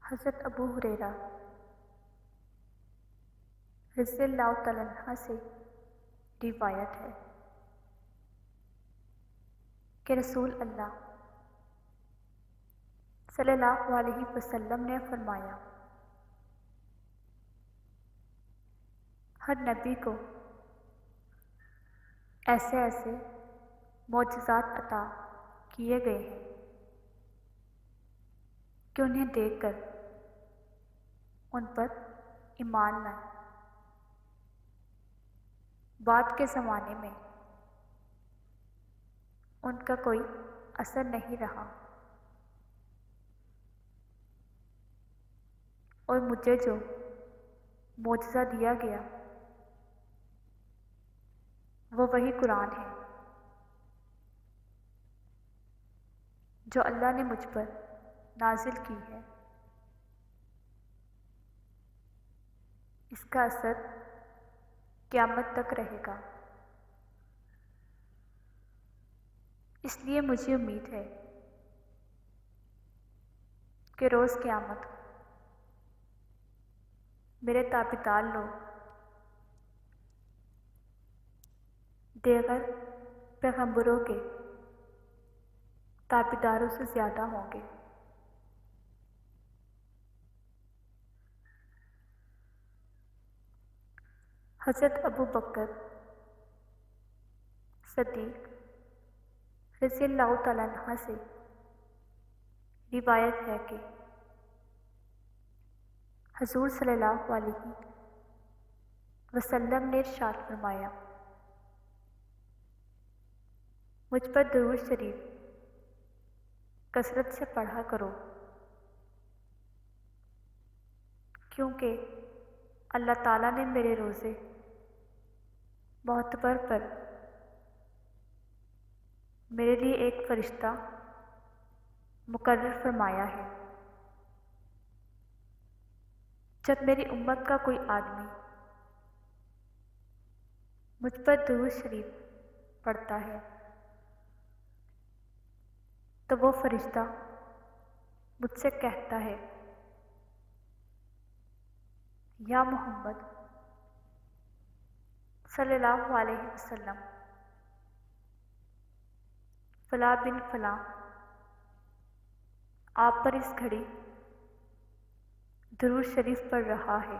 حضرت ابو ہریرہ رضی اللہ تعالیٰ عنہ سے روایت ہے کہ رسول اللہ صلی اللہ علیہ وسلم نے فرمایا، ہر نبی کو ایسے ایسے معجزات عطا کیے گئے ہیں کہ انہیں دیکھ کر ان پر ایمان لائیں۔ بعد کے زمانے میں ان کا کوئی اثر نہیں رہا اور مجھے جو معجزہ دیا گیا وہ وہی قرآن ہے جو اللہ نے مجھ پر نازل کی ہے۔ اس کا اثر قیامت تک رہے گا، اس لیے مجھے امید ہے کہ روز قیامت میرے تابعدار لوگ دیگر پیغمبروں کے تابعداروں سے زیادہ ہوں گے۔ حضرت ابو بکر صدیق رضی اللہ تعالیٰ عنہ سے روایت ہے کہ حضور صلی اللہ علیہ وسلم نے ارشاد فرمایا، مجھ پر درود شریف کثرت سے پڑھا کرو، کیونکہ اللہ تعالیٰ نے میرے روزے معتبر پر میرے لیے ایک فرشتہ مقرر فرمایا ہے۔ جب میری امت کا کوئی آدمی مجھ پر درود شریف پڑھتا ہے تو وہ فرشتہ مجھ سے کہتا ہے، یا محمد صلی اللہ علیہ وسلم، فلاں بن فلاں آپ پر اس گھڑی درود شریف پڑھ رہا ہے۔